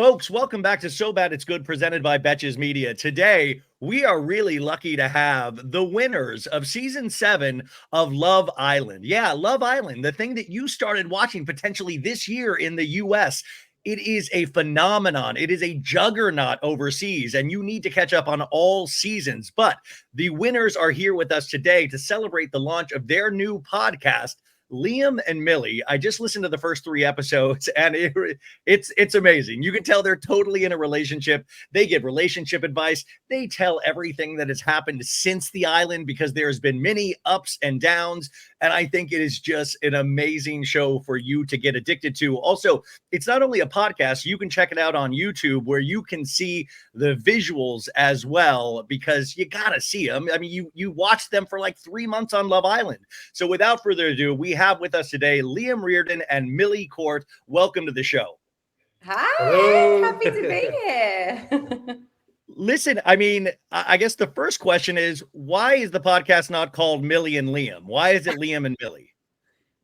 Folks, welcome back to So Bad It's Good, presented by Betches Media. Today, we are really lucky to have the winners of Season 7 of Love Island. Yeah, Love Island, the thing that you started watching potentially this year in the U.S., it is a phenomenon. It is a juggernaut overseas, and you need to catch up on all seasons. But the winners are here with us today to celebrate the launch of their new podcast, Liam and Millie. I just listened to the first 3 episodes, and it's amazing. You can tell they're totally in a relationship. They give relationship advice. They tell everything that has happened since the island, because there's been many ups and downs. And I think it is just an amazing show for you to get addicted to. Also, it's not only a podcast, you can check it out on YouTube, where you can see the visuals as well, because you got to see them. I mean, you watched them for like 3 months on Love Island. So without further ado, we have with us today Liam Reardon and Millie Court. Welcome to the show. Hi, Hello. happy to be here. Listen, I mean, I guess the first question is, why is the podcast not called Millie and Liam? Why is it Liam and Millie?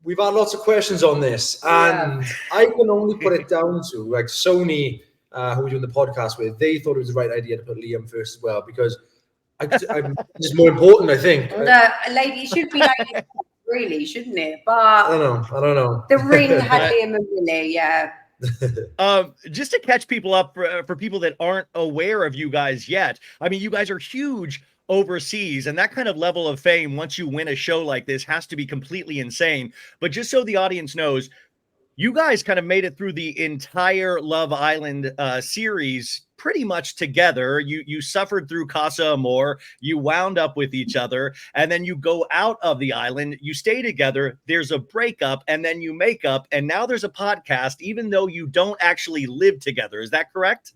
We've had lots of questions on this, and I can only put it down to like Sony, who we're doing the podcast with. They thought it was the right idea to put Liam first as well, because I'm just more important, I think. No, lady, it should be like really, shouldn't it? But I don't know. The ring had Liam and Millie, yeah. Just to catch people up, for people that aren't aware of you guys yet, I mean, you guys are huge overseas, and that kind of level of fame, once you win a show like this, has to be completely insane. But just so the audience knows, you guys kind of made it through the entire Love Island series pretty much together. You suffered through Casa Amor, you wound up with each other, and then you go out of the island, you stay together, there's a breakup, and then you make up, and now there's a podcast, even though you don't actually live together. Is that correct?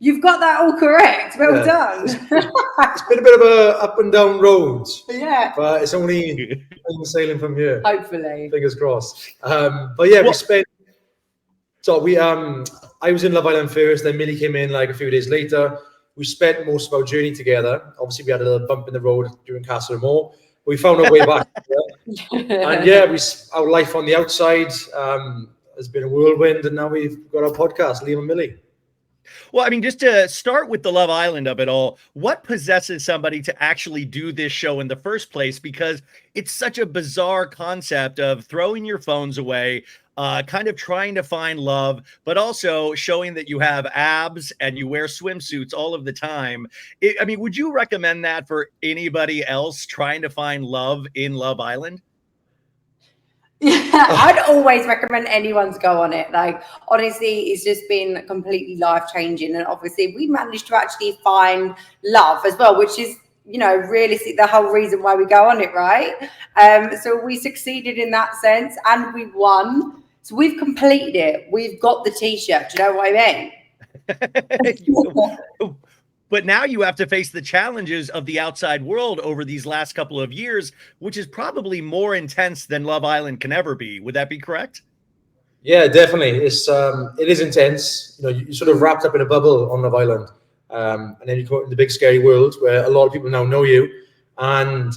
You've got that all correct. Well done. It's been a bit of a up and down road. Yeah. But it's only sailing from here. Hopefully. Fingers crossed. But yeah, we spent. So I was in Love Island first, then Millie came in like a few days later. We spent most of our journey together. Obviously, we had a little bump in the road during Casa Amor. We found our way back. And yeah, our life on the outside has been a whirlwind, and now we've got our podcast, Liam and Millie. Well, I mean, just to start with the Love Island of it all, what possesses somebody to actually do this show in the first place? Because it's such a bizarre concept of throwing your phones away, kind of trying to find love, but also showing that you have abs and you wear swimsuits all of the time. I mean, would you recommend that for anybody else trying to find love in Love Island? Yeah, I'd always recommend anyone to go on it. Like, honestly, it's just been completely life-changing. And obviously, we managed to actually find love as well, which is, realistically the whole reason why we go on it, right? So we succeeded in that sense, and we won. So we've completed it. We've got the T-shirt. Do you know what I mean? But now you have to face the challenges of the outside world over these last couple of years, which is probably more intense than Love Island can ever be. Would that be correct? Yeah, definitely. It is intense. You're sort of wrapped up in a bubble on Love Island, and then you go out in the big scary world where a lot of people now know you, and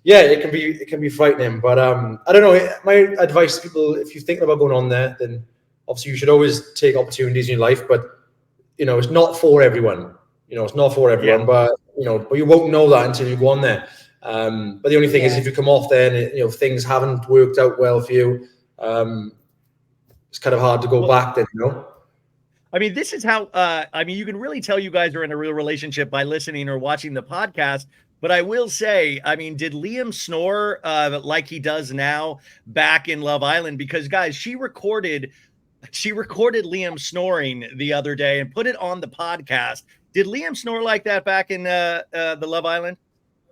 yeah, it can be frightening. But I don't know. My advice to people, if you're thinking about going on there, then obviously you should always take opportunities in your life. But it's not for everyone. It's not for everyone, but you won't know that until you go on there. But the only thing is, if you come off there and things haven't worked out well for you, it's kind of hard to go back then. I mean, this is how. You can really tell you guys are in a real relationship by listening or watching the podcast. But I will say, I mean, did Liam snore like he does now back in Love Island? Because guys, she recorded Liam snoring the other day and put it on the podcast. Did Liam snore like that back in the Love Island?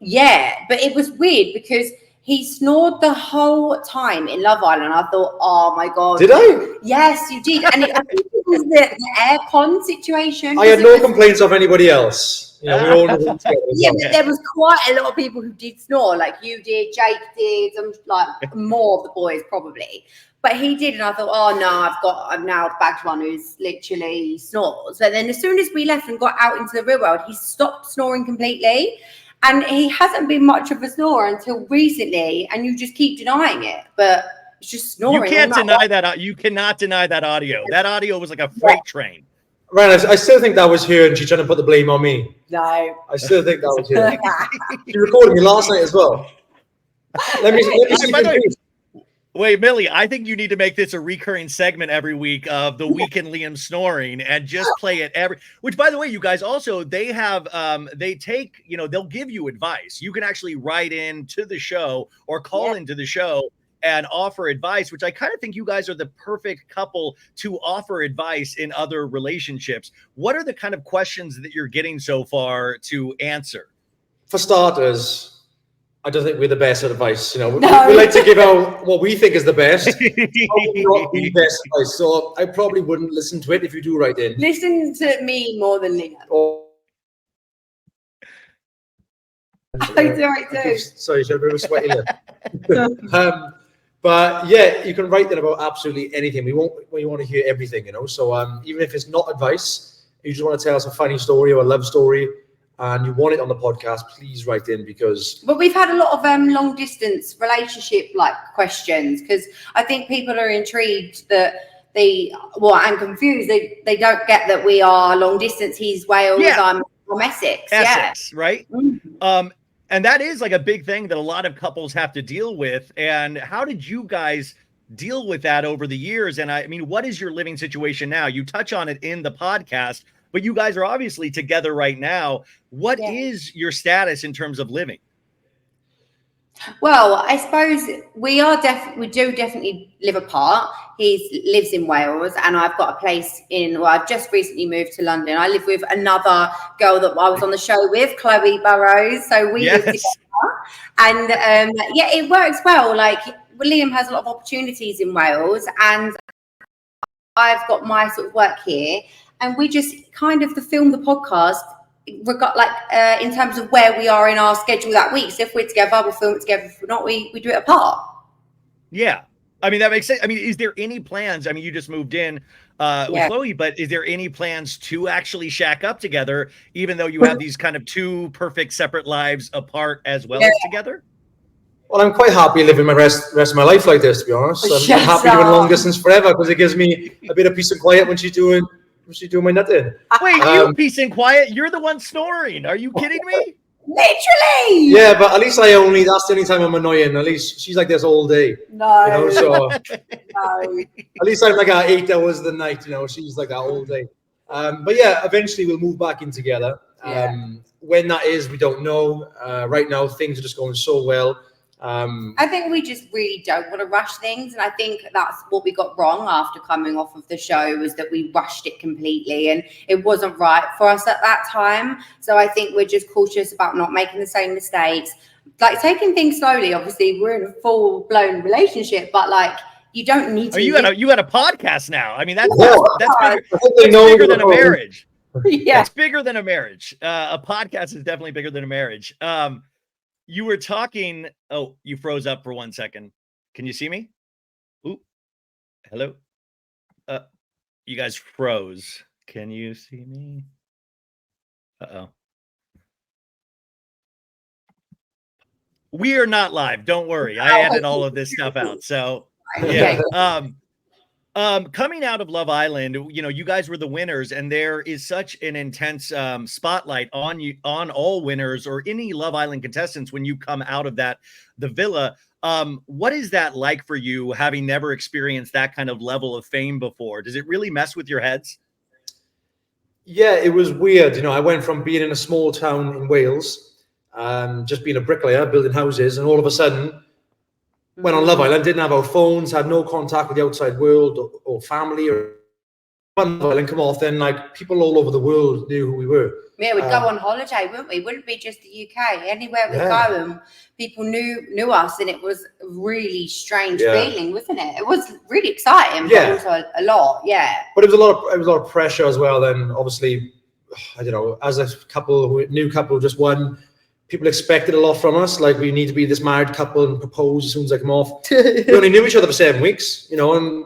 Yeah, but it was weird because he snored the whole time in Love Island. I thought, oh my God. Did I? Yes, you did. And I think it was the aircon situation. I had no complaints of anybody else. We all know yeah, but there was quite a lot of people who did snore. Like you did, Jake did, like more of the boys probably. But he did, and I thought, oh no, I've now bagged one who's literally snores. But then as soon as we left and got out into the real world, he stopped snoring completely. And he hasn't been much of a snorer until recently, and you just keep denying it. But it's just snoring. You can't deny that. You cannot deny that audio. That audio was like a freight train. Ryan, I still think that was her, and she's trying to put the blame on me. No. I still think that was her. She recorded me last night as well. Let me see By the way, if wait, Millie, I think you need to make this a recurring segment every week of the week in Liam snoring and just play it which, by the way, you guys also, they have, they take, they'll give you advice. You can actually write in to the show or call into the show and offer advice, which I kind of think you guys are the perfect couple to offer advice in other relationships. What are the kind of questions that you're getting so far to answer? For starters, I don't think we're the best at advice. We No. like to give out what we think is the best. Probably not the best advice. So I probably wouldn't listen to it if you do write in. Listen to me more than Liam. I do it too. Sorry, she's a bit of a sweaty lip. But yeah, you can write in about absolutely anything. We want to hear everything, So even if it's not advice, you just want to tell us a funny story or a love story, and you want it on the podcast, please write in because. But we've had a lot of long distance relationship questions because I think people are intrigued that and confused. They don't get that we are long distance. He's Wales. I'm Essex. Essex, right? And that is a big thing that a lot of couples have to deal with. And how did you guys deal with that over the years? And I mean, what is your living situation now? You touch on it in the podcast, but you guys are obviously together right now. What is your status in terms of living? Well, I suppose we do definitely live apart. He lives in Wales and I've got a place I've just recently moved to London. I live with another girl that I was on the show with, Chloe Burrows. So we live together. And it works well. Liam has a lot of opportunities in Wales and I've got my sort of work here. And we just kind of film the podcast in terms of where we are in our schedule that week. So if we're together, we'll film it together. If we're not, we do it apart. Yeah. I mean, that makes sense. I mean, is there any plans? I mean, you just moved in with Chloe, but is there any plans to actually shack up together, even though you have these kind of two perfect separate lives apart as well as together? Well, I'm quite happy living my rest of my life like this, to be honest. I'm happy doing long distance forever because it gives me a bit of peace and quiet when she's doing my nutting. Wait, you peace and quiet? You're the one snoring. Are you kidding me? Literally. Yeah, but at least that's the only time I'm annoying. At least she's like this all day. No. So no. At least I'm like 8 hours of the night, she's like that all day. But yeah, eventually we'll move back in together. When that is, we don't know. Right now, things are just going so well. I think we just really don't want to rush things, and I think that's what we got wrong after coming off of the show, was that we rushed it completely and it wasn't right for us at that time. So I think we're just cautious about not making the same mistakes, taking things slowly. Obviously we're in a full-blown relationship, but you don't need to. You got a podcast now. I mean, that's bigger than a marriage. That's bigger than a marriage. A podcast is definitely bigger than a marriage. You were talking. Oh, you froze up for 1 second. Can you see me? Ooh, hello. You guys froze. Can you see me? Uh-oh. We are not live. Don't worry. I edit all of this stuff out. So yeah. Coming out of Love Island, you guys were the winners, and there is such an intense spotlight on you, on all winners or any Love Island contestants when you come out of the villa. What is that like for you, having never experienced that kind of level of fame before? Does it really mess with your heads? Yeah, it was weird. I went from being in a small town in Wales, just being a bricklayer, building houses, and all of a sudden went on Love Island, didn't have our phones, had no contact with the outside world or family. Or Love Island come off, then people all over the world knew who we were. Yeah, we'd go on holiday, wouldn't we? Wouldn't be just the UK. Anywhere we go, and people knew us, and it was a really strange feeling, wasn't it? It was really exciting, but also a lot, But it was a lot of pressure as well. Then obviously, I don't know, as a new couple just won. People expected a lot from us. We need to be this married couple and propose as soon as I come off. We only knew each other for 7 weeks, and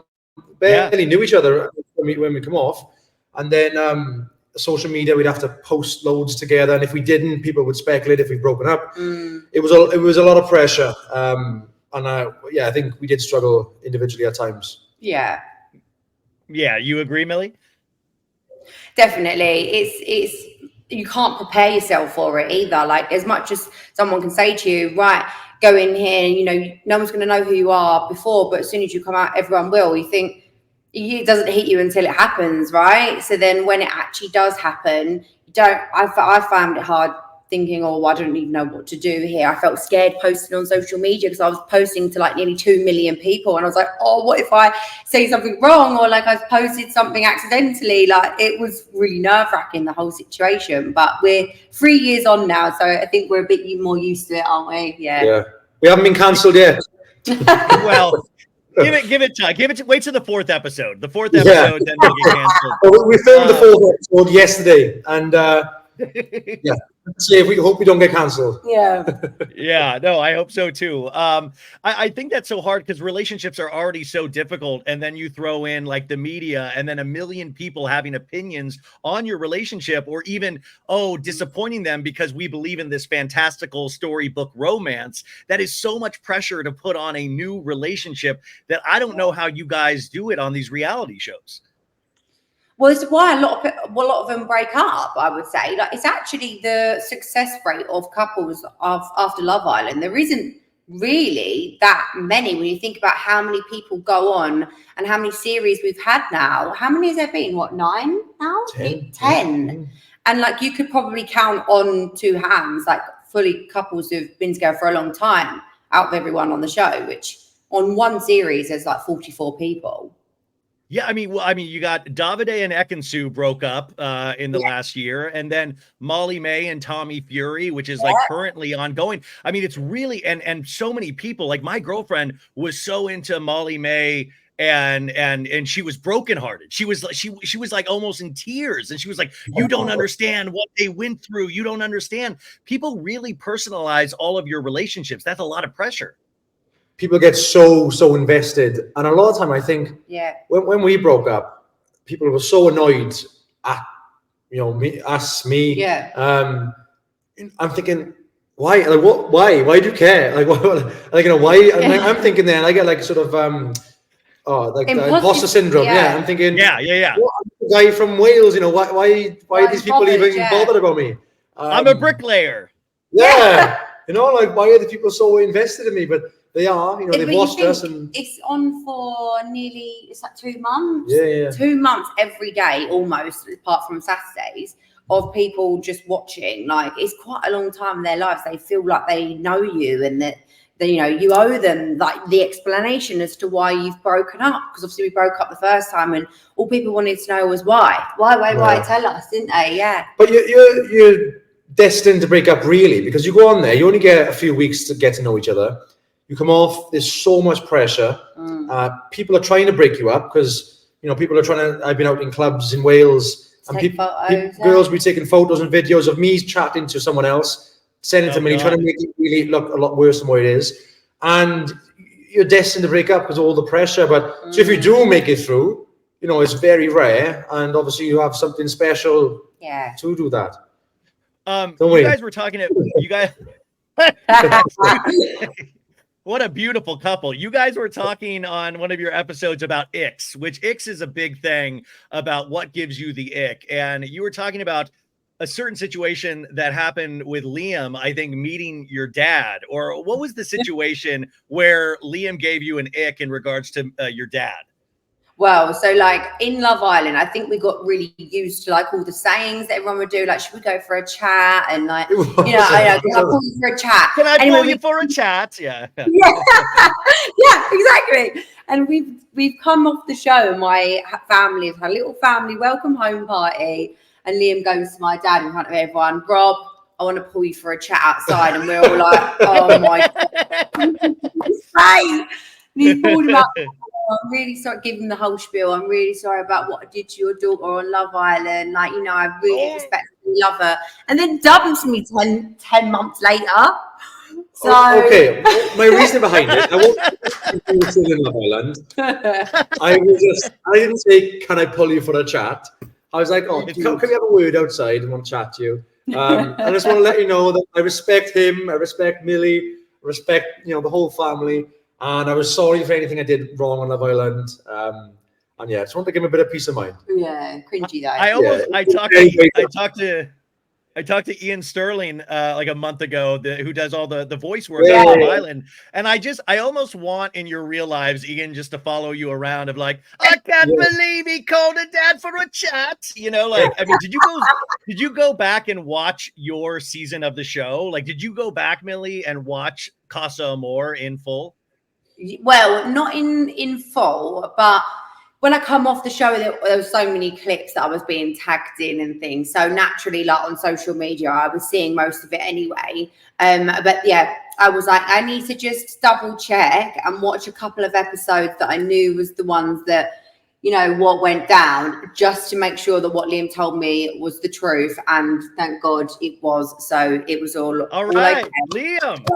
barely knew each other when we come off. And then social media, we'd have to post loads together. And if we didn't, people would speculate if we'd broken up. It was a lot of pressure. I think we did struggle individually at times. Yeah, you agree, Millie? Definitely. It's you can't prepare yourself for it either. Like, as much as someone can say to you, right, go in here, you know, no one's going to know who you are before, but as soon as you come out, everyone will. You think it doesn't hit you until it happens, right? So then when it actually does happen, you don't. I found it hard thinking, oh, I don't even know what to do here. I felt scared posting on social media because I was posting to like nearly 2 million people, and I was like, oh, what if I say something wrong, or like I've posted something accidentally? Like, it was really nerve-wracking, the whole situation. But we're 3 years on now, so I think we're a bit more used to it, aren't we? Yeah. We haven't been cancelled yet. Well, give it time. Wait till the 4th episode. The 4th episode, then we'll get canceled. We filmed the 4th episode yesterday, and yeah. We hope we don't get cancelled. Yeah. No, I hope so too. I think that's so hard because relationships are already so difficult, and then you throw in like the media and then a million people having opinions on your relationship, or even disappointing them because we believe in this fantastical storybook romance. That is so much pressure to put on a new relationship that I don't know how you guys do it on these reality shows. Well, it's why a lot of them break up, I would say. Like, it's actually the success rate of couples after Love Island. There isn't really that many when you think about how many people go on and how many series we've had now. How many has there been? What, 9 now? 10. And like, you could probably count on 2 hands, like fully couples who've been together for a long time out of everyone on the show, which on one series there's like 44 people. Yeah, I mean, you got Davide and Ekansu broke up in the last year, and then Molly May and Tommy Fury, which is like currently ongoing. I mean, it's really and so many people. Like, my girlfriend was so into Molly May, and she was brokenhearted. She was like almost in tears, and she was like, "You don't understand what they went through. You don't understand." People really personalize all of your relationships. That's a lot of pressure. People get so invested, and a lot of time I think when we broke up, people were so annoyed at me. I'm thinking, why? Like, what? Why do you care? Like, what? Like, why? I'm thinking then I get like sort of imposter syndrome. Yeah, I'm thinking, what, I'm the guy from Wales, why are these people even bothered about me? I'm a bricklayer. Like, why are the people so invested in me? But they are, they've watched us, and it's on for nearly, it's like 2 months. 2 months every day, almost, apart from Saturdays, of people just watching. Like, it's quite a long time in their lives. They feel like they know you, and that you owe them like the explanation as to why you've broken up. Because obviously we broke up the first time, and all people wanted to know was why. Tell us, didn't they? Yeah. But you're destined to break up, really, because you go on there, you only get a few weeks to get to know each other. You come off, there's so much pressure. People are trying to break you up because, people are trying to, I've been out in clubs in Wales, and girls be taking photos and videos of me chatting to someone else, sending to me, trying to make it really look a lot worse than what it is. And you're destined to break up because of all the pressure. But so if you do make it through, it's very rare. And obviously you have something special to do that. You guys were talking you guys. What a beautiful couple. You guys were talking on one of your episodes about icks, which icks is a big thing about what gives you the ick. And you were talking about a certain situation that happened with Liam, I think, meeting your dad. Or what was the situation where Liam gave you an ick in regards to your dad? Well, so like in Love Island, I think we got really used to like all the sayings that everyone would do. Like, should we go for a chat? And like, can I call you for a chat? Can I call you for a chat? Yeah. Yeah, exactly. And we've come off the show, and my family have had a little family welcome home party. And Liam goes to my dad in front of everyone, Rob, I want to pull you for a chat outside. And we're all like, oh my God. And he pulled him up. I'm really sorry, give him the whole spiel. I'm really sorry about what I did to your daughter on Love Island. Like, I really respect and love her. And then dumps me 10 months later. So okay, my reason behind it, I won't in Love Island. I didn't say, can I pull you for a chat? I was like, can we have a word outside and want to chat to you? I just want to let you know that I respect him, I respect Millie, I respect the whole family. And I was sorry for anything I did wrong on Love Island. And yeah, I just want to give him a bit of peace of mind. Yeah, cringy though. I talked to Ian Sterling like a month ago, who does all the voice work Yeah. on Love Island, and I almost want in your real lives, Ian, just to follow you around of like, I can't believe he called a dad for a chat. You know, like, I mean, did you go back and watch your season of the show? Like, did you go back, Millie, and watch Casa Amor in full? Well, not in full, but when I come off the show, there were so many clips that I was being tagged in and things. So naturally, like on social media, I was seeing most of it anyway. But yeah, I was like, I need to just double check and watch a couple of episodes that I knew was the ones that, you know, what went down, just to make sure that what Liam told me was the truth. And thank God it was. So it was all right, okay. Liam.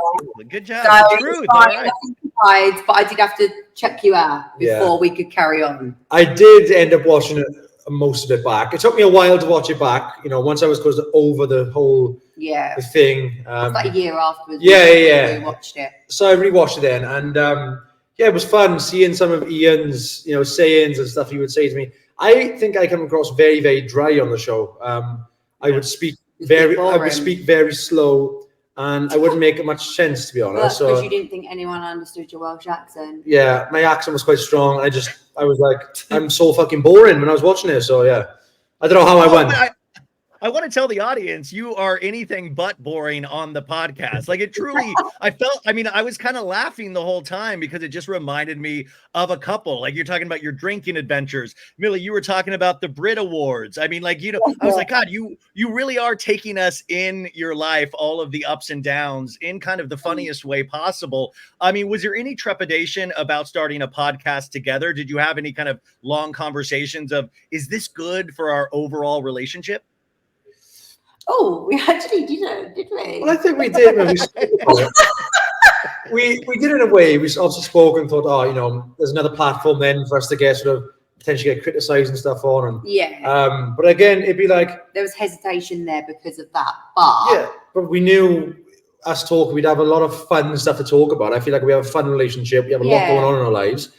Good job. So the truth. All right. But I did have to check you out before we could carry on. I did end up watching most of it back. It took me a while to watch it back. You know, once I was over the whole the thing. Like a year afterwards. We watched it. So I rewatched it then, and it was fun seeing some of Ian's, you know, sayings and stuff he would say to me. I think I come across very, very dry on the show. I would speak very slow. And I wouldn't make much sense, to be honest. Because you didn't think anyone understood your Welsh accent. Yeah, my accent was quite strong. I was like, I'm so fucking boring when I was watching it. So yeah, I don't know how I went. I want to tell the audience you are anything but boring on the podcast. Like, it truly, I was kind of laughing the whole time because it just reminded me of a couple. Like, you're talking about your drinking adventures. Millie, you were talking about the Brit Awards. I mean, like, you know, I was like, God, you really are taking us in your life, all of the ups and downs in kind of the funniest way possible. I mean, was there any trepidation about starting a podcast together? Did you have any kind of long conversations of, is this good for our overall relationship? Oh, we actually didn't, did we? Well, I think we did. We did in a way. We also spoke and thought, you know, there's another platform then for us to get sort of potentially get criticised and stuff on. And but again, it'd be like there was hesitation there because of that. But but we knew us talking, we'd have a lot of fun stuff to talk about. I feel like we have a fun relationship. We have a lot going on in our lives.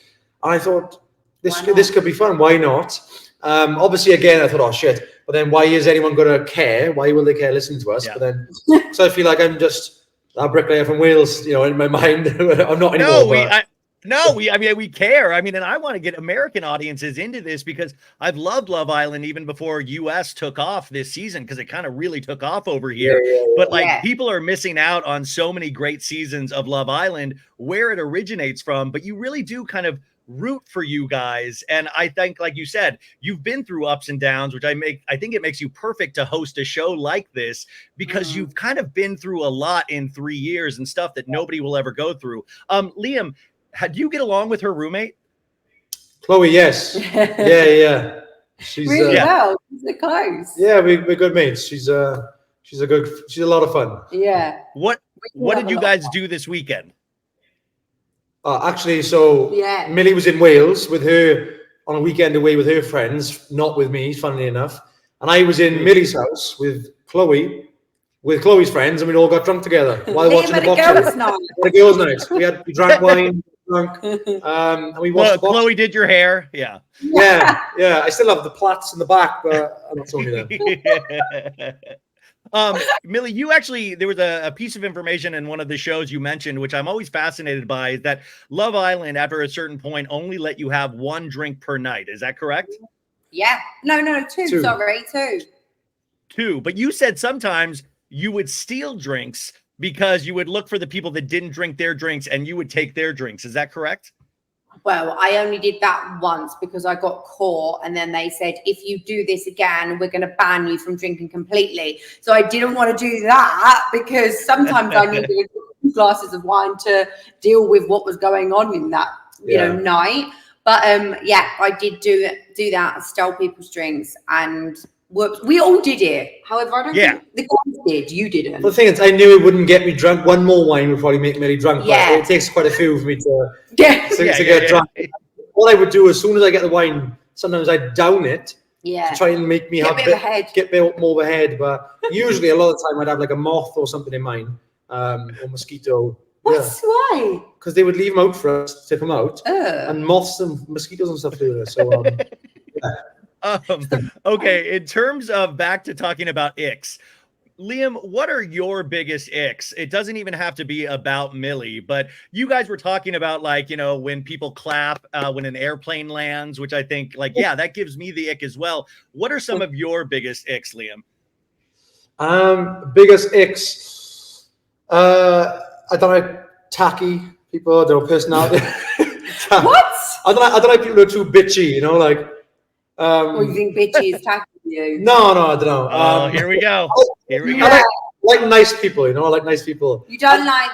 And I thought this could be fun. Why not? Obviously, again, I thought, oh shit. But then why is anyone going to care? Why will they care listening to us? Yeah. But then, so I feel like I'm just a bricklayer from Wales, you know, in my mind. I'm not anymore. We care. I mean, and I want to get American audiences into this because I've loved Love Island even before US took off this season, because it kind of really took off over here. But people are missing out on so many great seasons of Love Island where it originates from. But you really do kind of root for you guys, and I think, like you said, you've been through ups and downs, which I think it makes you perfect to host a show like this, because you've kind of been through a lot in 3 years and stuff that nobody will ever go through. Liam, do you get along with her roommate? Chloe, yes. yeah. She's really well. She's close. Yeah, we're good mates. She's a lot of fun. Yeah. What did you guys do this weekend? Actually, so Millie was in Wales with her on a weekend away with her friends, not with me, funnily enough. And I was in Millie's house with Chloe's friends, and we all got drunk together while watching the boxing. A girls' night. We drank wine, and we watched the boxing. Chloe did your hair, yeah. I still have the plaits in the back, but I'm not showing you them. Millie, you actually, there was a piece of information in one of the shows you mentioned, which I'm always fascinated by, is that Love Island, after a certain point, only let you have 1 drink per night. Is that correct? Yeah. No, two. Sorry, 2. 2. But you said sometimes you would steal drinks because you would look for the people that didn't drink their drinks and you would take their drinks. Is that correct? Well, I only did that once because I got caught, and then they said, if you do this again, we're going to ban you from drinking completely. So I didn't want to do that because sometimes I needed glasses of wine to deal with what was going on in that night. But I did do that, stole people's drinks, and whoops, we all did it. However, I don't think the guys did. You didn't. The thing is, I knew it wouldn't get me drunk. One more wine would probably make Millie drunk. But it takes quite a few for me to get drunk. What I would do, as soon as I get the wine, sometimes I'd down it to try and make me get a bit more of a head. But usually, a lot of the time, I'd have like a moth or something in mine, or mosquito. What's why? Because they would leave them out for us to come out, Ugh. and moths and mosquitoes and stuff do there. So, Okay, in terms of back to talking about icks, Liam, what are your biggest icks? It doesn't even have to be about Millie, but you guys were talking about, like, you know, when people clap when an airplane lands, which I think, like, yeah, that gives me the ick as well. What are some of your biggest icks, Liam? Biggest icks. I don't like tacky people. Their personality. What? I don't like people who are too bitchy. You know, like. Or you think bitchy is tacky you? No, I don't know. Oh, here we go. Here we go. I like nice people. You know, I like nice people. You don't like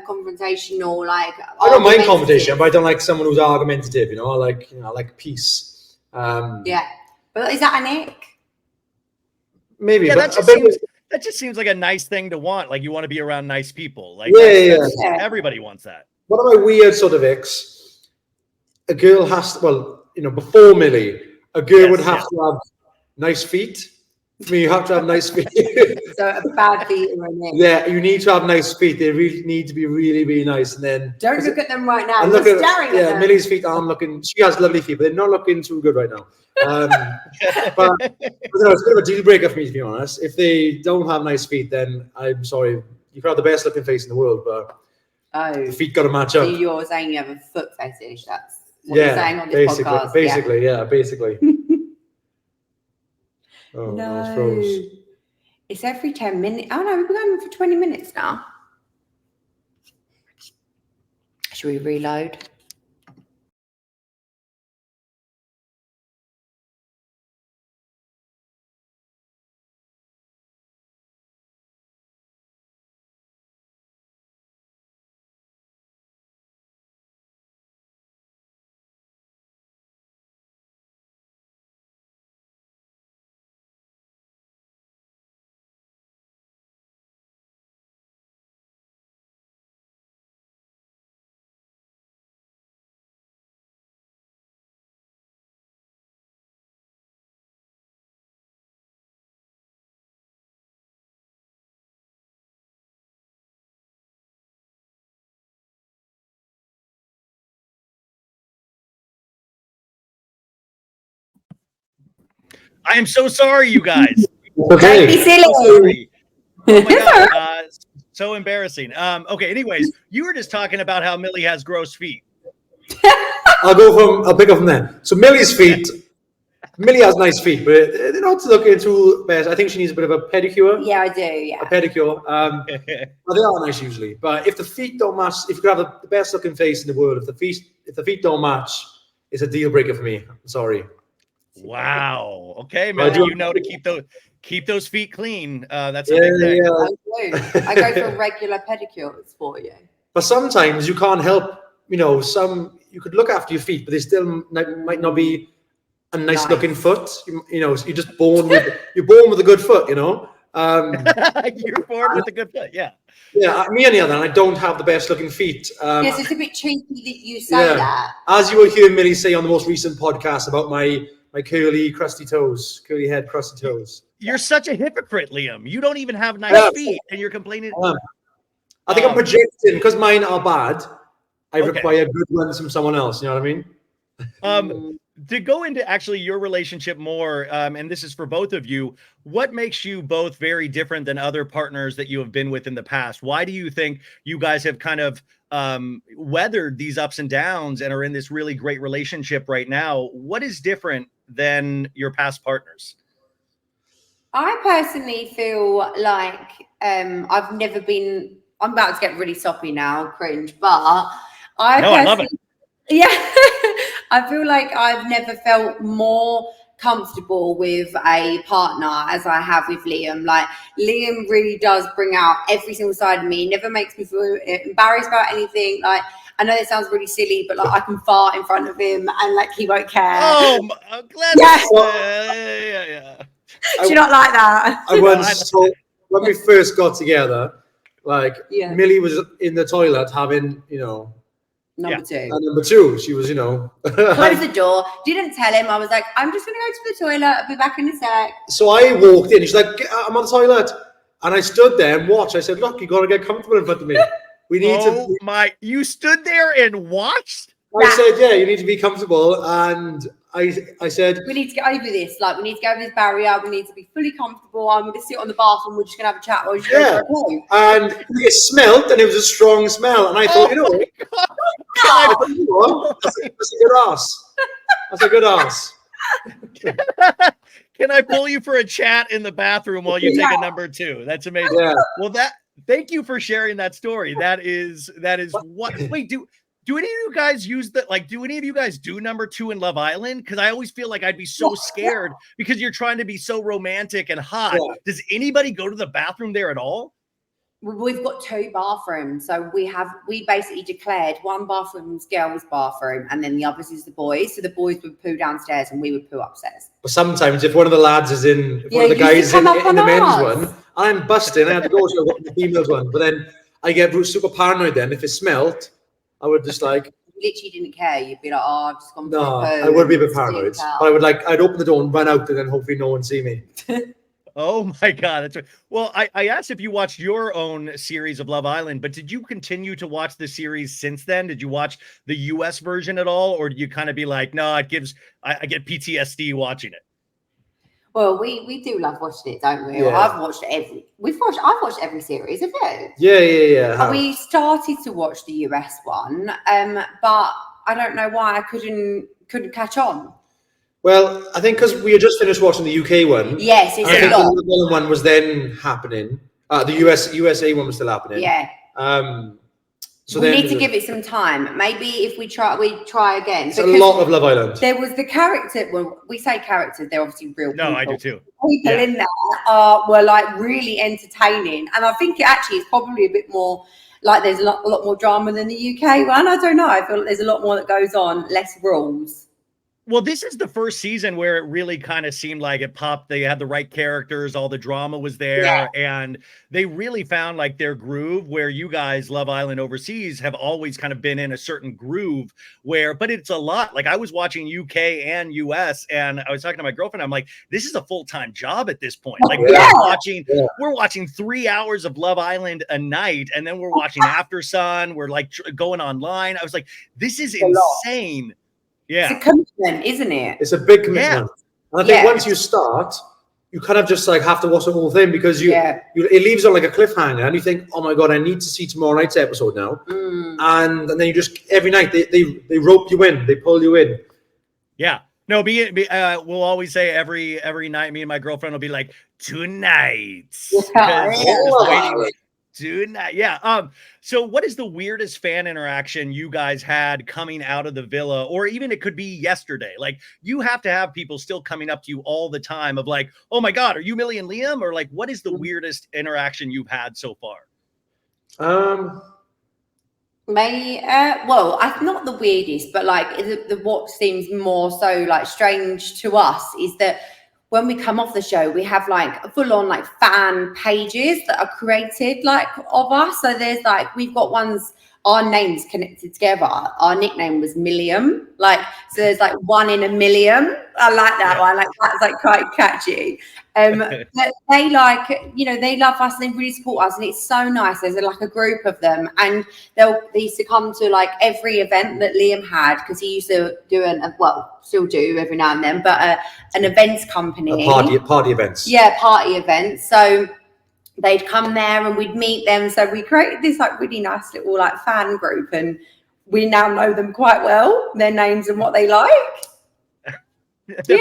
confrontational, like. I don't mind confrontation, but I don't like someone who's argumentative. You know, I like peace. Yeah, but is that an ick? Maybe, Yeah, but that just seems like a nice thing to want. Like, you want to be around nice people. Like, yeah. Everybody wants that. One of my weird sort of icks. A girl has to, well, you know, before Millie, a girl would have to have nice feet. For me, you have to have nice feet. So a bad feet or an ick. Yeah, you need to have nice feet. They really need to be really, really nice. And then don't look at them right now. I'm staring at them. Millie's feet aren't looking. She has lovely feet, but they're not looking too good right now. But you know, it's a bit of a deal breaker for me, to be honest. If they don't have nice feet, then I'm sorry. You can have the best looking face in the world, but the feet got to match up. So you're saying you have a foot fetish? That's what you're saying on this podcast. Basically. Oh, no, it's every 10 minutes. Oh no, we've been going for 20 minutes now. Should we reload? I am so sorry, you guys. Okay. Don't be silly. Sorry. Oh my God. So embarrassing. Okay, anyways, you were just talking about how Millie has gross feet. I'll pick up from there. So Millie's feet. Millie has nice feet, but they're not looking too bad. I think she needs a bit of a pedicure. Yeah, I do. Yeah. A pedicure. Well, they are nice usually, but if the feet don't match, if you could have the best looking face in the world, if the feet don't match, it's a deal breaker for me. I'm sorry. Wow. Okay, Millie, you know to keep those feet clean. That's a big thing. Yeah. I go for regular pedicures for you. But sometimes you can't help. You know, you could look after your feet, but they still might not be a nice looking foot. You know, you're just born with a good foot. You know. You're born with a good foot. Yeah. Yeah, me on the other hand, I don't have the best looking feet. Yes, it's a bit cheeky that you say that. As you will hear Millie say on the most recent podcast about my curly, crusty toes, curly head, crusty toes. You're such a hypocrite, Liam. You don't even have nice feet, and you're complaining. I think I'm projecting because mine are bad. I require good ones from someone else. You know what I mean? To go into actually your relationship more, and this is for both of you, what makes you both very different than other partners that you have been with in the past? Why do you think you guys have kind of weathered these ups and downs and are in this really great relationship right now? What is different than your past partners? I personally feel like I've never been. I'm about to get really soppy now, cringe, but I love it. Yeah, I feel like I've never felt more comfortable with a partner as I have with Liam. Like, Liam really does bring out every single side of me. He never makes me feel embarrassed about anything. Like, I know this sounds really silly, but like I can fart in front of him and like he won't care. Oh, I'm glad. Yeah. Do you not like that? I once told, when we first got together, like Millie was in the toilet having, you know, number two. And number two, she was, you know, close the door. Didn't tell him. I was like, I'm just gonna go to the toilet. I'll be back in a sec. So I walked in. She's like, I'm on the toilet, and I stood there and watched. I said, look, you gotta get comfortable in front of me. We need to. You stood there and watched? I said, yeah, you need to be comfortable. And I said, we need to get over this. Like, we need to get over this barrier. We need to be fully comfortable. I'm going to sit on the bathroom. We're just going to have a chat. Or yeah. And it smelled, and it was a strong smell. And I thought, that's a good ass. That's a good ass. Can I pull you for a chat in the bathroom while you take a number 2? That's amazing. Yeah. Well, thank you for sharing that story. That is what. Wait, do any of you guys use that? Like, do any of you guys do number 2 in Love Island? Because I always feel like I'd be so scared because you're trying to be so romantic and hot. Yeah. Does anybody go to the bathroom there at all? We've got 2 bathrooms, so we basically declared one bathroom's girls' bathroom, and then the others is the boys. So the boys would poo downstairs, and we would poo upstairs. But sometimes, if one of the lads is in, if one of the guys in the men's one, I'm busting. I have to go to the females one, but then I get super paranoid. Then if it smelt, I would just like. Literally didn't care. You'd be like, "Oh, I've just gone." No, I would be a bit paranoid. But I'd open the door and run out, and then hopefully no one see me. Oh my God, that's right. Well, I asked if you watched your own series of Love Island, but did you continue to watch the series since then? Did you watch the US version at all, or did you kind of be like, no, I get PTSD watching it? Well, we do love watching it, don't we? Yeah. I've watched I've watched every series, have you? Yeah. We started to watch the US one, but I don't know why I couldn't catch on. Well, I think because we had just finished watching the UK one. Yes, it's I think the one was then happening. The USA one was still happening. Yeah. So we need to give it some time. Maybe if we try again. It's a lot of Love Island. There was the character. Well, we say characters; they're obviously real people. No, I do too. People in there were like really entertaining, and I think it actually is probably a bit more like there's a lot more drama than the UK one. I don't know. I feel like there's a lot more that goes on, less rules. Well, this is the first season where it really kind of seemed like it popped. They had the right characters, all the drama was there, and they really found like their groove where you guys, Love Island Overseas, have always kind of been in a certain groove but it's a lot. Like I was watching UK and US, and I was talking to my girlfriend. I'm like, this is a full-time job at this point. Like we're watching 3 hours of Love Island a night, and then we're watching After Sun. We're like going online. I was like, this is insane. Yeah, it's a commitment, isn't it? It's a big commitment. And I think once you start, you kind of just like have to watch the whole thing because it leaves on like a cliffhanger, and you think, oh my God, I need to see tomorrow night's episode now. And then you just every night they rope you in, they pull you in. Yeah. No, we'll always say every night, me and my girlfriend will be like, tonight. Tonight. Yeah. So what is the weirdest fan interaction you guys had coming out of the villa, or even it could be yesterday? Like you have to have people still coming up to you all the time of like, oh my God, are you Millie and Liam? Or like, what is the weirdest interaction you've had so far? Well, not the weirdest, but like the what seems more so like strange to us is that when we come off the show, we have like full on like fan pages that are created like of us. So there's like, we've got ones, our names connected together. Our nickname was Milliam. Like, so there's like 1 in a million. I like that one. Like that's like quite catchy. But they like, they love us and they really support us. And it's so nice. There's like a group of them, and they used to come to like every event that Liam had, because he used to do still do every now and then, but an events company. Party events. Yeah, party events. So they'd come there and we'd meet them. So we created this like really nice little like fan group, and we now know them quite well, their names and what they like. The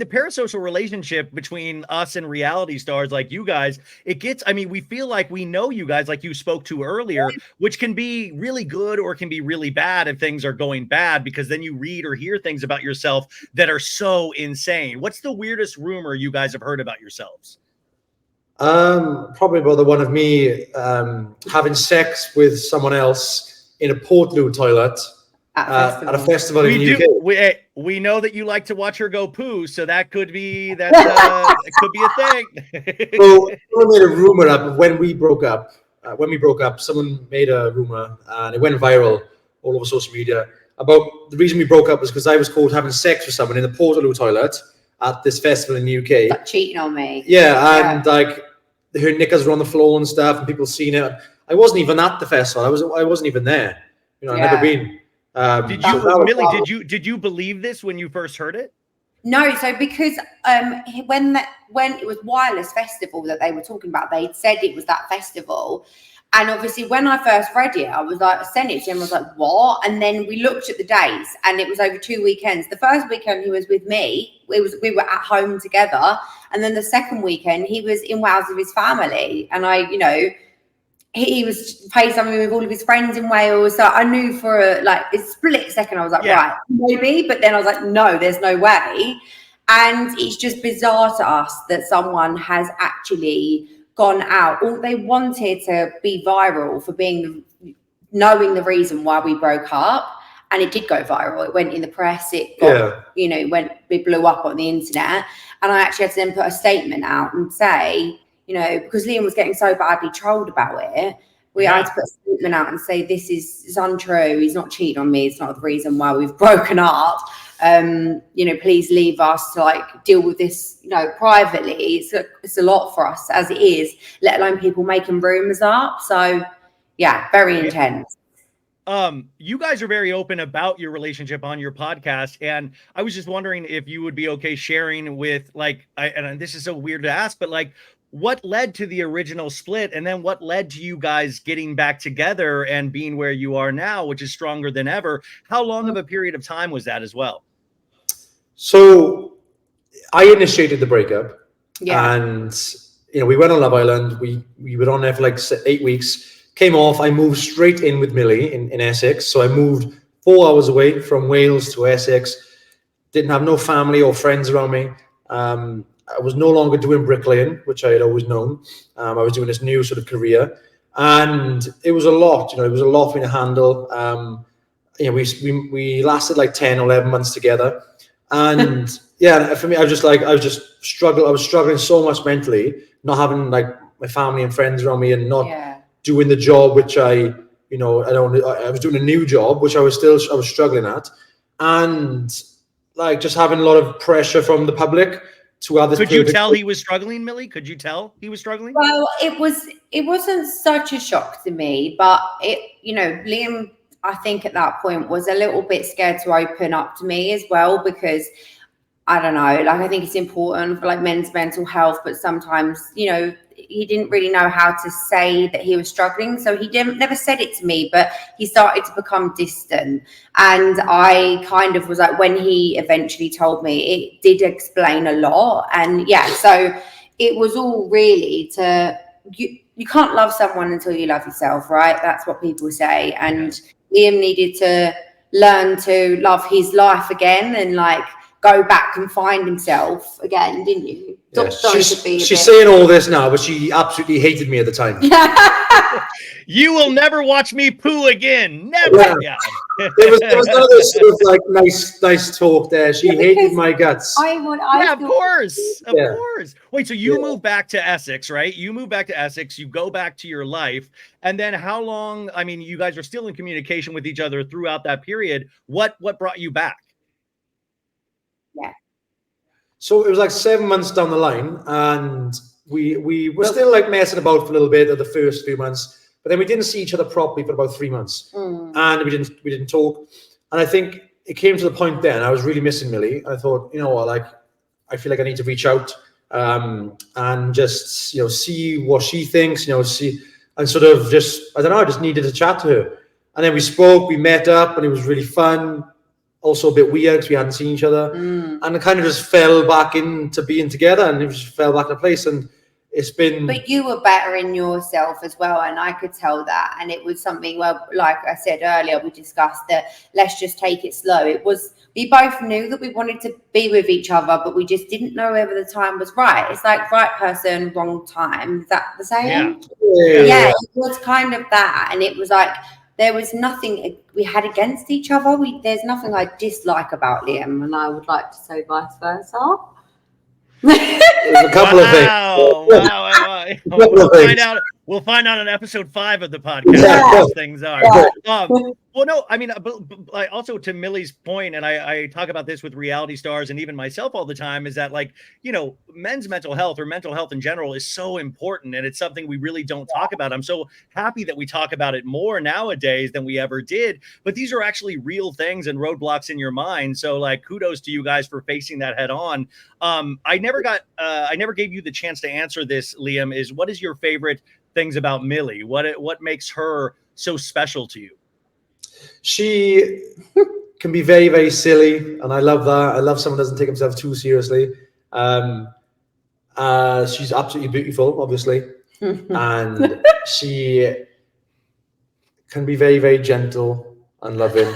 parasocial relationship between us and reality stars like you guys, we feel like we know you guys, like you spoke to earlier, which can be really good or can be really bad if things are going bad, because then you read or hear things about yourself that are so insane. What's the weirdest rumor you guys have heard about yourselves? Probably about the one of me having sex with someone else in a Portaloo toilet at a festival in the UK. We know that you like to watch her go poo, so that could be it could be a thing. So someone made a rumor up when we broke up. Someone made a rumor, and it went viral all over social media about the reason we broke up was because I was caught having sex with someone in the Portaloo toilet at this festival in the UK. Like cheating on me. Yeah, and like her knickers were on the floor and stuff, and people seen it. I wasn't even at the festival. I wasn't even there. You know, I've never been. Millie, did you believe this when you first heard it? No, so because when it was Wireless Festival that they were talking about, they'd said it was that festival. And obviously when I first read it, I was like, I sent it to him, I was like, what? And then we looked at the dates and it was over 2 weekends. The first weekend he was with me, we were at home together. And then the second weekend he was in Wales with his family. And I, you know, he was FaceTiming with all of his friends in Wales. So I knew for a split second, I was like, right, maybe. But then I was like, no, there's no way. And it's just bizarre to us that someone has actually gone out. Or they wanted to be viral for knowing the reason why we broke up. And it did go viral. It went in the press. It got, it blew up on the internet. And I actually had to then put a statement out and say, you know, because Liam was getting so badly trolled about it, we had to put a statement out and say, this is untrue. He's not cheating on me. It's not the reason why we've broken up. You know, please leave us to deal with this, you know, privately. It's a lot for us as it is, let alone people making rumors up. So yeah, very intense. You guys are very open about your relationship on your podcast, and I was just wondering if you would be okay sharing with and this is so weird to ask, but what led to the original split, and then what led to you guys getting back together and being where you are now, which is stronger than ever? How long of a period of time was that as well? So I initiated the breakup, and you know, we went on Love Island. We were on there for 8 weeks. Came off. I moved straight in with Millie in Essex. So I moved 4 hours away from Wales to Essex. Didn't have no family or friends around me. I was no longer doing bricklaying, which I had always known. I was doing this new sort of career, and it was a lot. You know, it was a lot for me to handle. You know, we lasted 10 or 11 months together, and for me, I was struggling so much mentally, not having my family and friends around me, and not doing the job which I was doing a new job which I was struggling at, and just having a lot of pressure from the public. Could you tell he was struggling, Millie? Could you tell he was struggling? Well, it wasn't such a shock to me, but Liam, I think at that point was a little bit scared to open up to me as well, because I don't know, I think it's important for men's mental health, but sometimes, he didn't really know how to say that he was struggling. So he never said it to me, but he started to become distant. And I kind of was when he eventually told me, it did explain a lot. And so it was all really you can't love someone until you love yourself, right? That's what people say. And Liam needed to learn to love his life again and go back and find himself again, didn't you? Yeah, she's saying all this now, but she absolutely hated me at the time. You will never watch me poo again. Never. Yeah. There was none of this sort of nice talk there. She hated my guts. Of course. Wait, so you moved back to Essex, right? You moved back to Essex. You go back to your life, and then how long? I mean, you guys are still in communication with each other throughout that period. What brought you back? Yeah. So it was 7 months down the line, and we were still messing about for a little bit of the first few months, but then we didn't see each other properly for about 3 months, and we didn't talk. And I think it came to the point then I was really missing Millie. I thought, you know what, I feel I need to reach out and just see what she thinks, see, and sort of just I just needed to chat to her. And then we spoke, we met up, and it was really fun. Also a bit weird because we hadn't seen each other, and it kind of just fell back into being together, and it just fell back into place. And it's been. But you were better in yourself as well, and I could tell that. And it was something, well, like I said earlier, we discussed that. Let's just take it slow. It was. We both knew that we wanted to be with each other, but we just didn't know whether the time was right. It's right person, wrong time. Is that the same? Yeah. It was kind of that, and it was there was nothing we had against each other. There's nothing I dislike about Liam, and I would like to say vice versa. There's a couple of things. Wow. We'll find out on episode 5 of the podcast Yeah. what those things are. Yeah. Well, no, I mean, but like, also to Millie's point, and I talk about this with reality stars and even myself all the time, is that like, you know, men's mental health or mental health in general is so important, and it's something we really don't talk about. I'm so happy that we talk about it more nowadays than we ever did, but these are actually real things and roadblocks in your mind. So like, kudos to you guys for facing that head on. I never gave you the chance to answer this, Liam, is what is your favorite things about Millie? What makes her so special to you? She can be very, very silly, and I love that. I love someone who doesn't take himself too seriously. She's absolutely beautiful, obviously, and she can be very, very gentle and loving.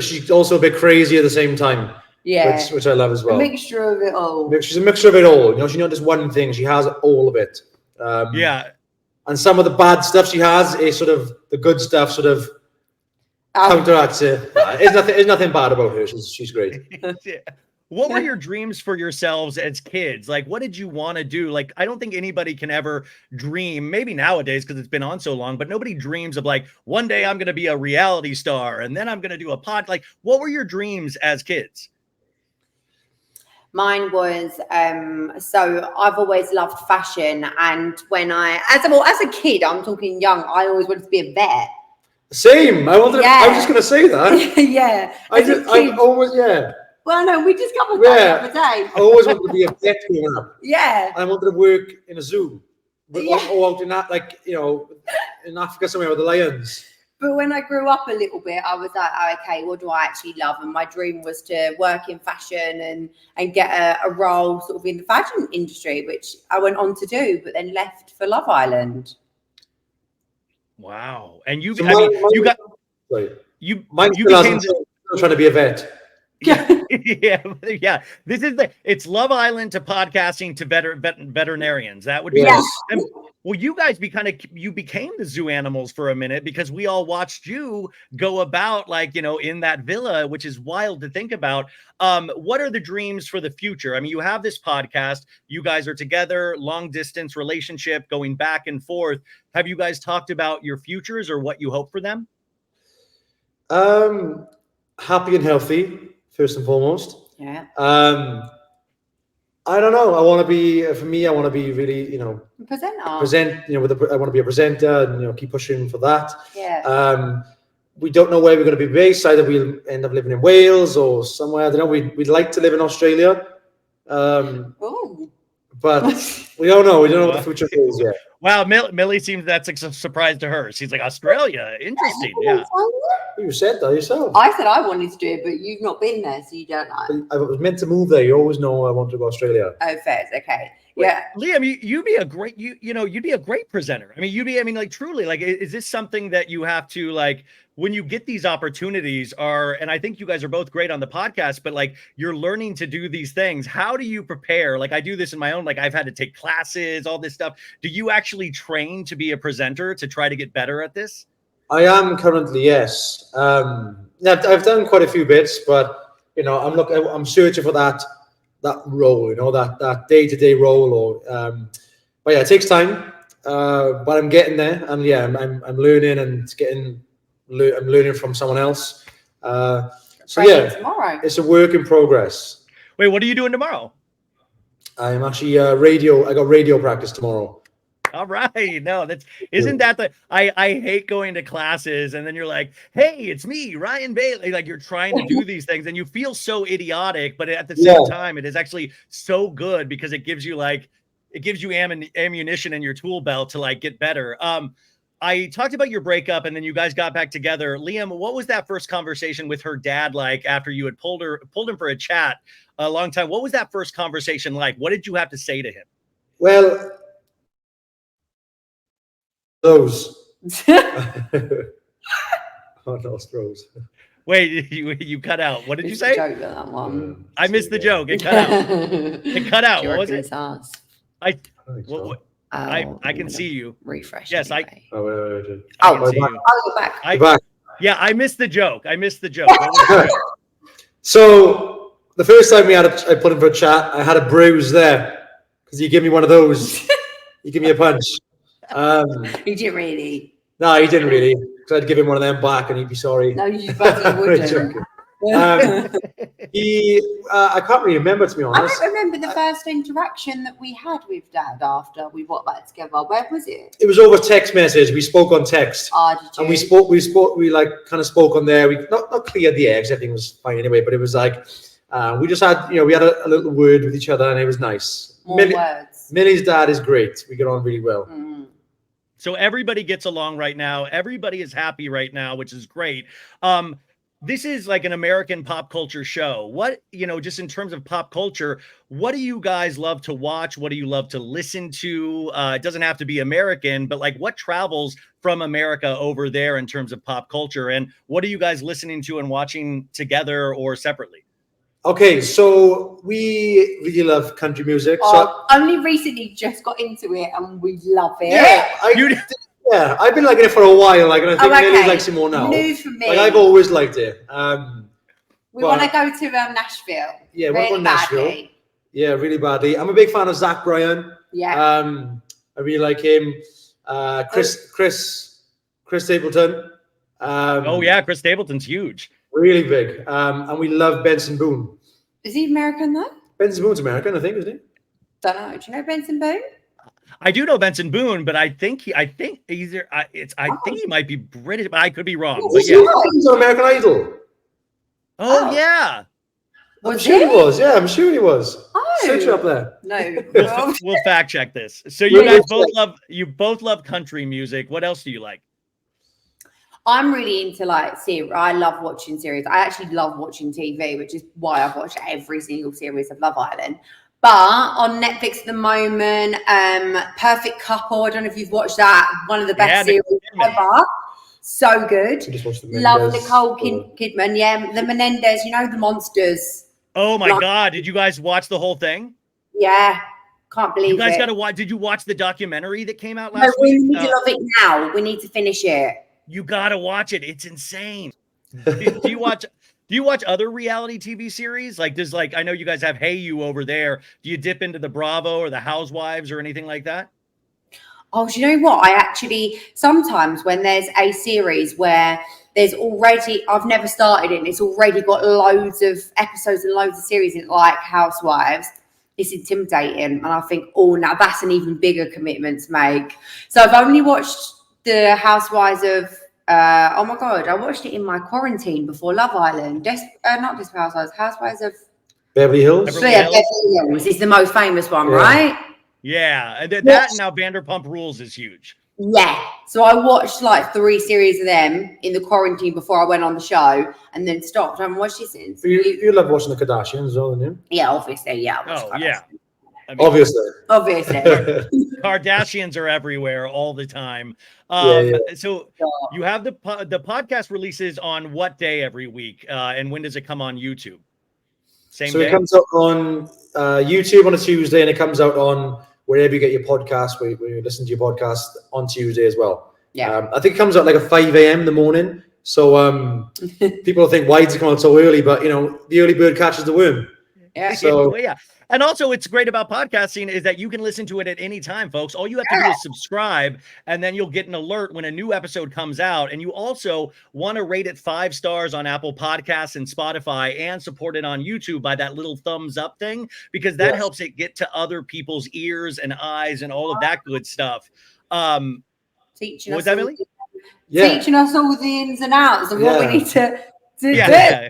She's also a bit crazy at the same time. Yeah, which I love as well. A mixture of it all. She's a mixture of it all. You know, she's not just one thing. She has all of it. Yeah. And some of the bad stuff she has is sort of the good stuff. Sort of counteracts it. There's nothing bad about her. She's great. Yeah. What were your dreams for yourselves as kids? Like, what did you want to do? Like, I don't think anybody can ever dream, maybe nowadays because it's been on so long, but nobody dreams of like, one day I'm going to be a reality star and then I'm going to do a pod. Like, what were your dreams as kids? Mine was, so I've always loved fashion. And when as a kid, I'm talking young, I always wanted to be a vet. Same. I was just going to say that. Yeah. I always. Well, no, we just covered that the other day. I always wanted to be a vet growing up. Yeah. I wanted to work in a zoo. Or out in that, like, you know, in Africa somewhere with the lions. But when I grew up a little bit, I was like, oh, okay, what do I actually love? And my dream was to work in fashion and get a role sort of in the fashion industry, which I went on to do, but then left for Love Island. Wow. And you Still trying to be a vet. yeah. This is it's Love Island to podcasting to veterinarians. That would be well, you guys you became the zoo animals for a minute because we all watched you go about, like, you know, in that villa, which is wild to think about. What are the dreams for the future? I mean, you have this podcast, you guys are together, long distance relationship, going back and forth. Have you guys talked about your futures or what you hope for them? Happy and healthy, first and foremost. Yeah. I don't know. I want to be, for me, I want to be really, you know, I want to be a presenter and, you know, keep pushing for that. Yeah. We don't know where we're going to be based. Either we'll end up living in Wales or somewhere. I don't know. We'd like to live in Australia. But we don't know. We don't know what the future is yet. Wow, Millie seems that's a surprise to her. She's like, Australia, interesting. Yeah. You said that yourself. I said I wanted to do it, but you've not been there, so you don't know. I was meant to move there. You always know I want to go to Australia. Oh, fair. Okay. Yeah. Liam, you'd be a great, you'd be a great presenter. I mean, like, truly, like, is this something that you have to, like, when you get these opportunities and I think you guys are both great on the podcast, but like, you're learning to do these things. How do you prepare? Like, I do this in my own, like, I've had to take classes, all this stuff. Do you actually train to be a presenter to try to get better at this? I am currently, yes. I've done quite a few bits, but, you know, I'm searching for that role, you know, that day-to-day role, or but yeah, it takes time, but I'm getting there, and yeah, I'm learning and I'm learning from someone else, so yeah, tomorrow. It's a work in progress. Wait, what are you doing tomorrow? I'm actually I got radio practice tomorrow. All right. No, isn't that I hate going to classes and then you're like, hey, it's me, Ryan Bailey. Like, you're trying to do these things and you feel so idiotic, but at the same time, it is actually so good because it gives you ammunition in your tool belt to like get better. I talked about your breakup and then you guys got back together. Liam, what was that first conversation with her dad like after you had pulled him for a chat a long time? What was that first conversation like? What did you have to say to him? Well, those. Lost Rose. Wait, you cut out. What did you say? Joke about that one. I missed the joke. It cut out. It cut out. What was it? I can see you. Refresh. Yes, anyway. I can see you. I'll go back. Back. Yeah, I missed the joke. What was the joke? So the first time I put him for a chat, I had a bruise there. because you give me one of those. You give me a punch. He didn't really. No, he didn't really. Because I'd give him one of them back and he'd be sorry. No, you bloody wouldn't. I can't really remember, to be I honest. don't remember the first interaction that we had with Dad after we got back together. Where was it? It was over text message. We spoke on text. Oh, did you? And we like kind of spoke on there. We not cleared the eggs. Everything was fine anyway, but it was like, we just had, we had a little word with each other and it was nice. More words. Millie's dad is great. We get on really well. Mm. So everybody gets along right now. Everybody is happy right now, which is great. This is like an American pop culture show. What, just in terms of pop culture, what do you guys love to watch? What do you love to listen to? It doesn't have to be American, but like what travels from America over there in terms of pop culture? And what are you guys listening to and watching together or separately? Okay, so we really love country music. So only recently just got into it and we love it. Yeah, I've been liking it for a while, and I think Millie likes it more now. New for me. I've always liked it. We want to go to Nashville. Yeah, really we're Nashville. Badly. Yeah, really badly. I'm a big fan of Zach Bryan. Yeah. I really like him. Chris Stapleton. Chris Stapleton's huge. Really big. And we love Benson Boone. Is he American though? Benson Boone's American, I think, isn't he? Don't know. Do you know Benson Boone? I do know Benson Boone, but I think he might be British, but I could be wrong. But yeah. He's on American Idol. Oh yeah. I'm sure he was. Yeah, I'm sure he was. Oh. Search it up there. No. We'll fact check this. So you guys both love country music. What else do you like? I'm really into series. I love watching series. I actually love watching TV, which is why I've watched every single series of Love Island. But on Netflix at the moment, Perfect Couple. I don't know if you've watched that. One of the best series ever. So good. Love Nicole Kidman. Yeah, the Menendez. The monsters. Oh my God! Did you guys watch the whole thing? Yeah, can't believe you guys it. Got to watch. Did you watch the documentary that came out last week? We're in the middle of it now. We need to finish it. You gotta watch it. It's insane. Do you watch other reality TV series? I know you guys have Hey You over there. Do you dip into the Bravo or the Housewives or anything like that? Oh, do you know what? I actually, sometimes when there's a series where there's already, I've never started it and it's already got loads of episodes and loads of series in it, like Housewives, it's intimidating. And I think, now that's an even bigger commitment to make. So I've only watched the Housewives of, oh my God, I watched it in my quarantine before Love Island. Not Desperate Housewives, Housewives of Beverly Hills. Beverly Hills is the most famous one, right? Yeah, that and now Vanderpump Rules is huge. Yeah, so I watched 3 series of them in the quarantine before I went on the show, and then stopped. I haven't watched it since. You love watching the Kardashians, don't you? Yeah, obviously, yeah. I mean, obviously. Kardashians are everywhere all the time. So you have the podcast releases on what day every week, and when does it come on YouTube? Same day? It comes out on YouTube on a Tuesday, and it comes out on wherever you get your podcast, where you listen to your podcast on Tuesday as well. Yeah. I think it comes out like at 5 a.m. in the morning. So people think, why does it come out so early? But, the early bird catches the worm. Yeah. So, yeah. And also, it's great about podcasting is that you can listen to it at any time, folks. All you have to do is subscribe, and then you'll get an alert when a new episode comes out. And you also want to rate it 5 stars on Apple Podcasts and Spotify, and support it on YouTube by that little thumbs up thing, because that helps it get to other people's ears and eyes and all of that good stuff. Teaching us teaching us all the ins and outs of what we need to do. Yeah.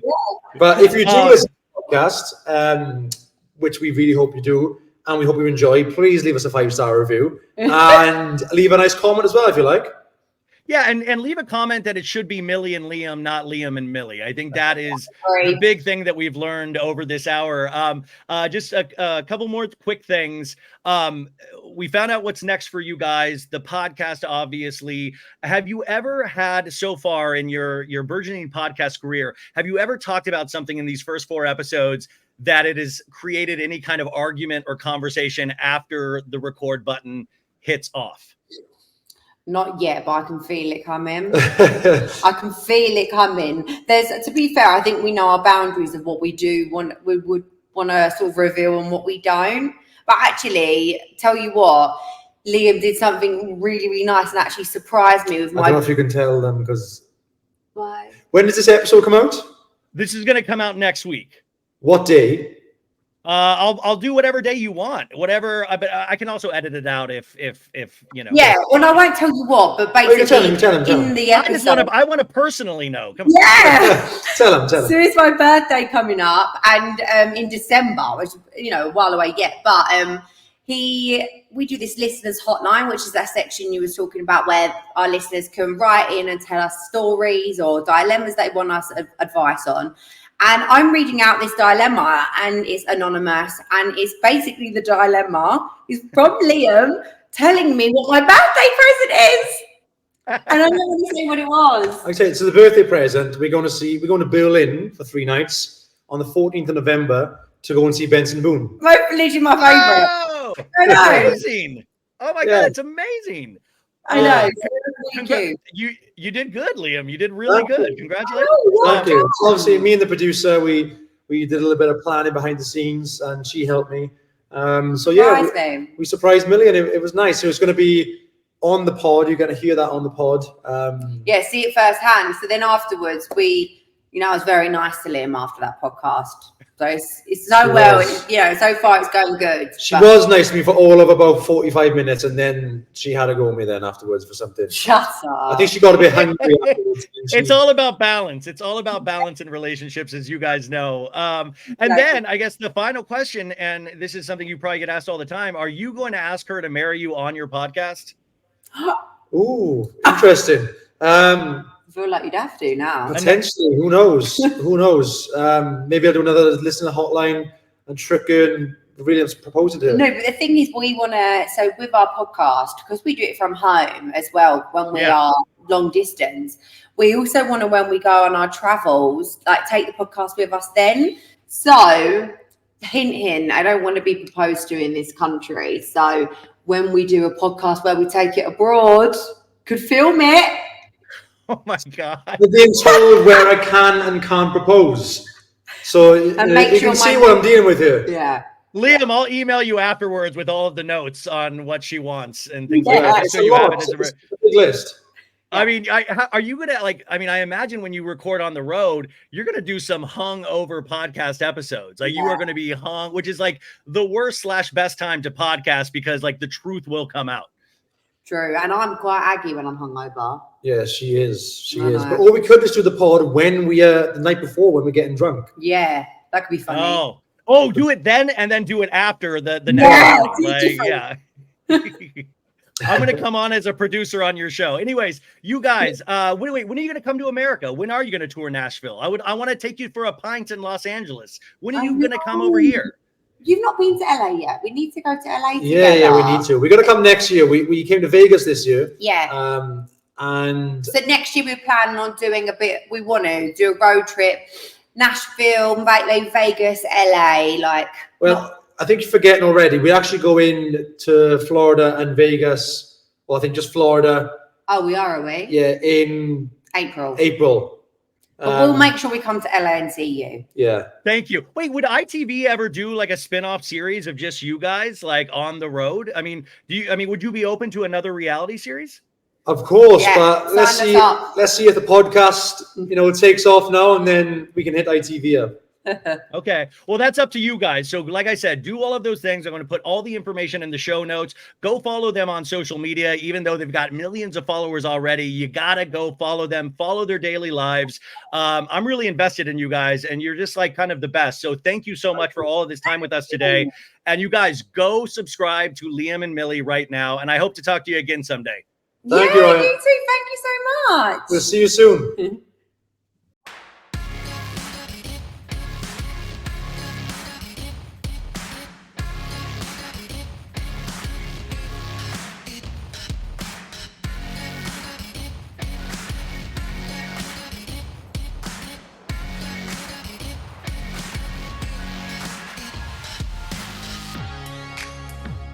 But if you do listen to the podcast, which we really hope you do, and we hope you enjoy, please leave us a 5-star review and leave a nice comment as well if you like. Yeah, and leave a comment that it should be Millie and Liam, not Liam and Millie. I think that is the big thing that we've learned over this hour. Just a couple more quick things. We found out what's next for you guys. The podcast, obviously. Have you ever had so far in your burgeoning podcast career, have you ever talked about something in these first 4 episodes that it has created any kind of argument or conversation after the record button hits off? Not yet, but I can feel it coming. I can feel it coming. To be fair, I think we know our boundaries of what we do. We would want to sort of reveal and what we don't. But actually, tell you what, Liam did something really, really nice and actually surprised me with I don't know if you can tell them because. Why? When does this episode come out? This is going to come out next week. What day? I'll do whatever day you want, whatever. But I can also edit it out if you know. Yeah, well, I won't tell you what, but basically, tell him. in the episode, I want to personally know. Come on. yeah. Tell him. So it's my birthday coming up, and in December, which a while away yet, but we do this listeners hotline, which is that section you were talking about where our listeners can write in and tell us stories or dilemmas they want us advice on. And I'm reading out this dilemma, and it's anonymous, and it's basically the dilemma is from Liam telling me what my birthday present is. And I'm not going to say what it was. Okay, so the birthday present, we're going to Berlin for 3 nights on the 14th of November to go and see Benson Boone. Literally my favourite. Oh, I know. amazing. Oh my God, it's amazing. I know. You did good, Liam. You did really good. Congratulations. Thank you. So obviously, me and the producer, we did a little bit of planning behind the scenes, and she helped me. So yeah, we surprised Millie, and it was nice. So it's going to be on the pod. You're going to hear that on the pod. Yeah, see it firsthand. So then afterwards, I was very nice to Liam after that podcast. So it's so well, so far it's going good. She was nice to me for all of about 45 minutes, and then she had to go with me then afterwards for something. Shut up. I think she got a bit hungry afterwards. It's all about balance. It's all about balance in relationships, as you guys know. Then I guess the final question, and this is something you probably get asked all the time. Are you going to ask her to marry you on your podcast? Ooh, interesting. I feel like you'd have to now. Potentially, who knows? Who knows? Maybe I'll do another listener hotline and trick her and really propose it to her. No, but the thing is, we want to. So with our podcast, because we do it from home as well when we are long distance, we also want to, when we go on our travels, like take the podcast with us then. So hint, I don't want to be proposed to in this country. So when we do a podcast where we take it abroad, could film it. Oh my God. We're being told where I can and can't propose. So you can see what I'm dealing with here. Yeah. Liam, I'll email you afterwards with all of the notes on what she wants and things like that. So you have it as a big list. I mean, are you going to I imagine when you record on the road, you're going to do some hungover podcast episodes. Like you are going to be hung, which is like the worst / best time to podcast because like the truth will come out. True. And I'm quite aggy when I'm hungover. Yeah, she is. But or we could just do the pod when we the night before when we're getting drunk. Yeah, that could be funny. Oh, do it then and then do it after the next morning. I'm going to come on as a producer on your show. Anyways, you guys, when are you going to come to America? When are you going to tour Nashville? I want to take you for a pint in Los Angeles. When are you going to come over here? You've not been to LA yet. We need to go to LA together. Yeah, we need to. We're going to come next year. We came to Vegas this year. Yeah. And so next year we're planning on doing we want to do a road trip, Nashville, Vegas, LA, I think you're forgetting already. We actually go to Florida and Vegas. Well, I think just Florida. Oh, we are away. Yeah, in April. But we'll make sure we come to LA and see you. Yeah. Thank you. Wait, would ITV ever do like a spin-off series of just you guys like on the road? I mean, would you be open to another reality series? Of course, but let's see if the podcast, takes off now, and then we can hit ITV up. Okay. Well, that's up to you guys. So like I said, do all of those things. I'm going to put all the information in the show notes. Go follow them on social media. Even though they've got millions of followers already, you got to go follow them, follow their daily lives. I'm really invested in you guys and you're just like kind of the best. So thank you so much for all of this time with us today. And you guys go subscribe to Liam and Millie right now. And I hope to talk to you again someday. Thank you too. Thank you so much. We'll see you soon.